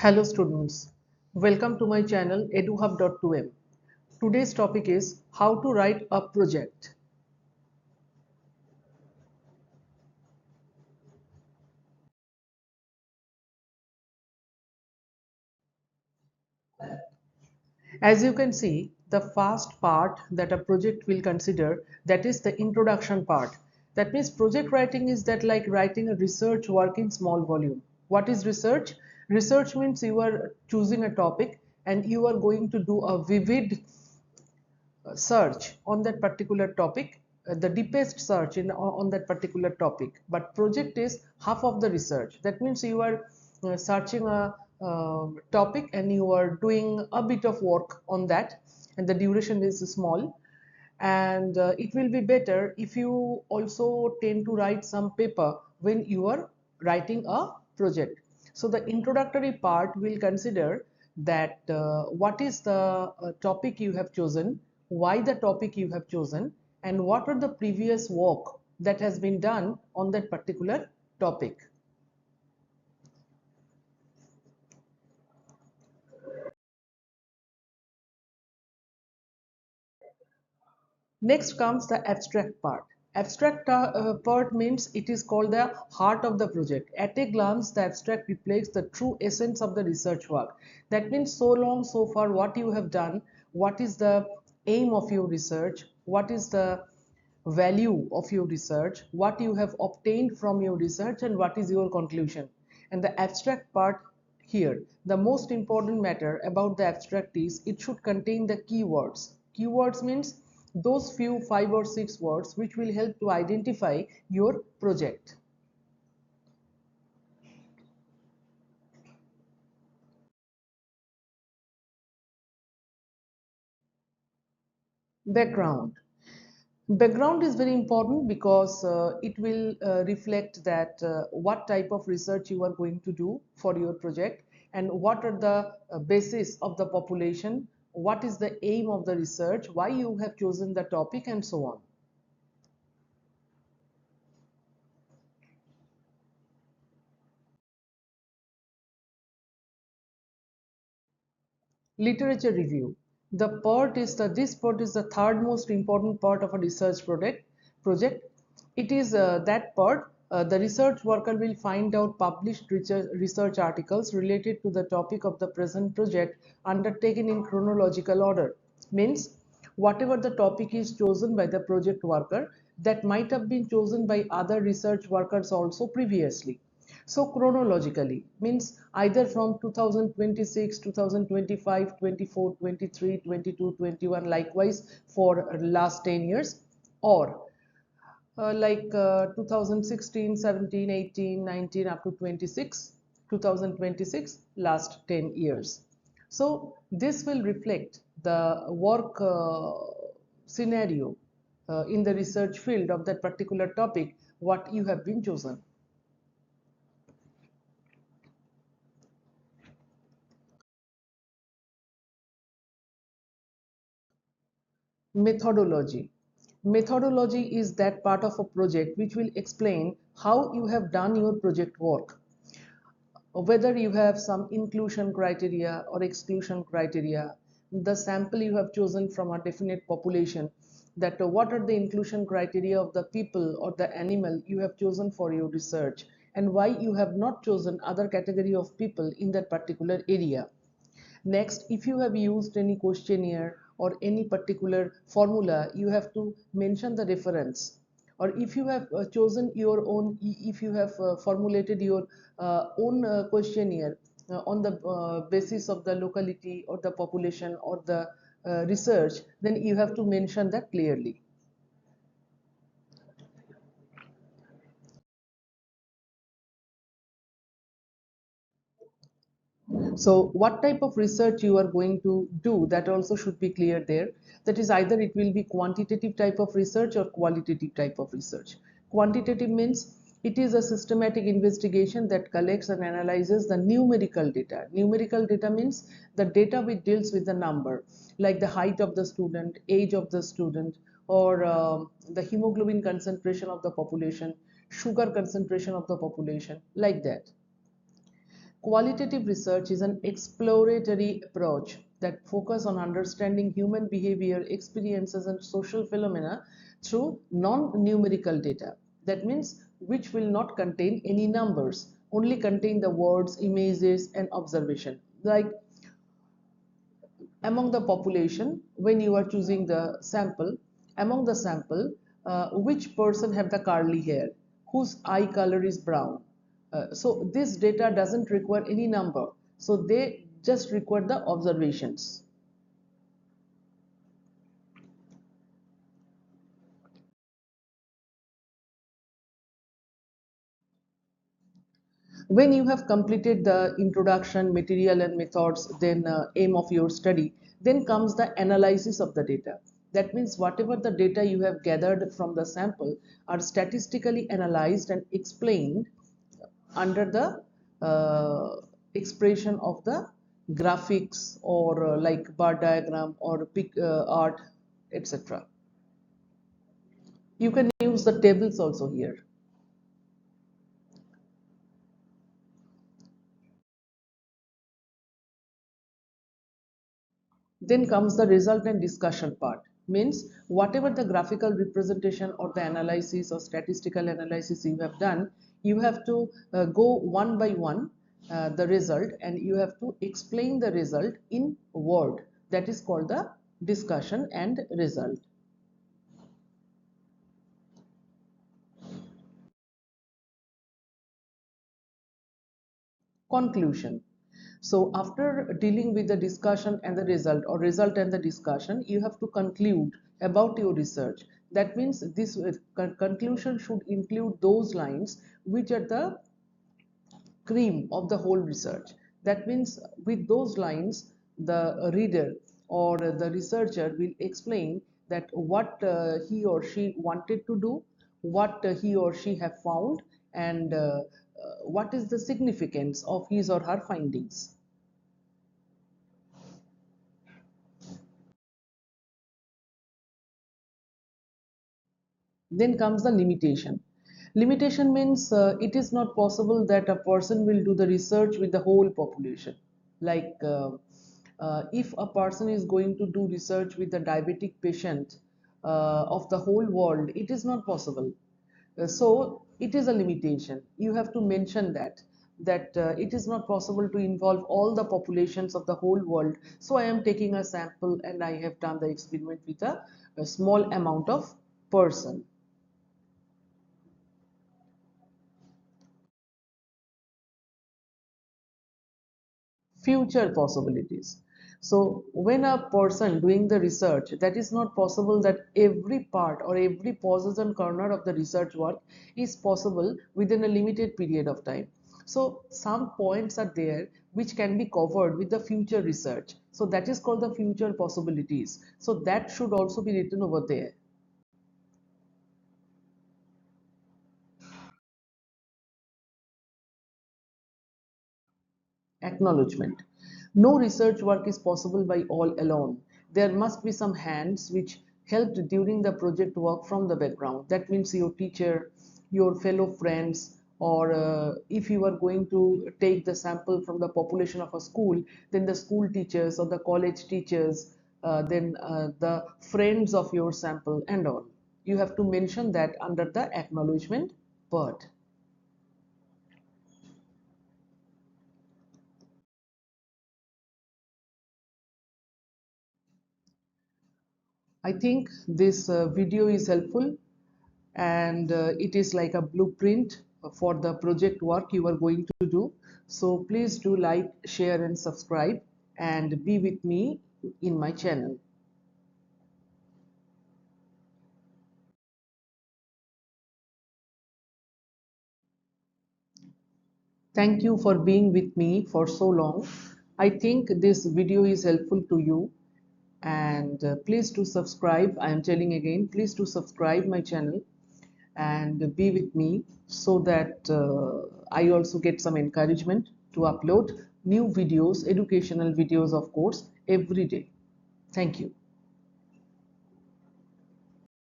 Hello students, welcome to my channel eduhub.2m. Today's topic is how to write a project. As you can see, the first part that a project will consider, that is the introduction part. That means project writing is that like writing a research work in small volume. What is research? Research means you are choosing a topic and you are going to do a vivid search on that particular topic, the deepest search on that particular topic. But project is half of the research. That means you are searching a topic and you are doing a bit of work on that, and the duration is small. And it will be better if you also tend to write some paper when you are writing a project. So the introductory part will consider that what is the topic you have chosen, why the topic you have chosen, and what are the previous work that has been done on that particular topic. Next comes the abstract part. Abstract part means it is called the heart of the project. At a glance, the abstract reflects the true essence of the research work. That means so long, so far, what you have done, what is the aim of your research, what is the value of your research, what you have obtained from your research, and what is your conclusion. And the abstract part here, the most important matter about the abstract is it should contain the keywords. Keywords means those few 5 or 6 words which will help to identify your project. Background. Background is very important because it will reflect that what type of research you are going to do for your project, and what are the basis of the population, what is the aim of the research, why you have chosen the topic, and so on. Literature review. This part is the third most important part of a research project. It is that part the research worker will find out published research articles related to the topic of the present project undertaken in chronological order. Means whatever the topic is chosen by the project worker, that might have been chosen by other research workers also previously. So chronologically means either from 2026, 2025, 24, 23, 22, 21, likewise for last 10 years, or 2016, 17, 18, 19 up to 26, 2026, last 10 years. So this will reflect the work scenario in the research field of that particular topic, what you have been chosen. Methodology. Methodology is that part of a project which will explain how you have done your project work, whether you have some inclusion criteria or exclusion criteria, the sample you have chosen from a definite population, that what are the inclusion criteria of the people or the animal you have chosen for your research, and why you have not chosen other category of people in that particular area. Next, if you have used any questionnaire or any particular formula, you have to mention the reference. Or if you have chosen your own, if you have formulated your own questionnaire on the basis of the locality or the population or the research, then you have to mention that clearly. So what type of research you are going to do, that also should be clear there. That is, either it will be quantitative type of research or qualitative type of research. Quantitative means it is a systematic investigation that collects and analyzes the numerical data. Numerical data means the data which deals with the number, like the height of the student, age of the student, or the hemoglobin concentration of the population, sugar concentration of the population, like that. Qualitative research is an exploratory approach that focuses on understanding human behavior, experiences, and social phenomena through non-numerical data. That means which will not contain any numbers, only contain the words, images, and observation. Like among the population, when you are choosing the sample, among the sample, which person have the curly hair, whose eye color is brown. So this data doesn't require any number, so they just require the observations. When you have completed the introduction, material and methods, then aim of your study, then comes the analysis of the data. That means whatever the data you have gathered from the sample are statistically analyzed and explained under the expression of the graphics or like bar diagram or pic art, etc. You can use the tables also here. Then comes the result and discussion part. Means whatever the graphical representation or the analysis or statistical analysis you have done, you have to go one by one the result, and you have to explain the result in word. That is called the discussion and result. Conclusion. So after dealing with the discussion and the result, or result and the discussion, you have to conclude about your research. That means this conclusion should include those lines which are the cream of the whole research. That means with those lines, the reader or the researcher will explain that what he or she wanted to do, what he or she have found, and what is the significance of his or her findings. Then comes the limitation. Limitation means it is not possible that a person will do the research with the whole population. Like if a person is going to do research with a diabetic patient of the whole world, it is not possible. So it is a limitation. You have to mention that it is not possible to involve all the populations of the whole world. So I am taking a sample and I have done the experiment with a small amount of person. Future possibilities. So when a person doing the research, that is not possible that every part or every position corner of the research work is possible within a limited period of time. So some points are there which can be covered with the future research. So that is called the future possibilities. So that should also be written over there. Acknowledgement. No research work is possible by all alone. There must be some hands which helped during the project work from the background. That means your teacher, your fellow friends, or if you are going to take the sample from the population of a school, then the school teachers or the college teachers, then the friends of your sample and all. You have to mention that under the acknowledgement part. I think this video is helpful, and it is like a blueprint for the project work you are going to do. So please do like, share and subscribe and be with me in my channel. Thank you for being with me for so long. I think this video is helpful to you, and please do subscribe. I am telling again, please do subscribe my channel and be with me so that I also get some encouragement to upload new videos, educational videos of course, every day. Thank you.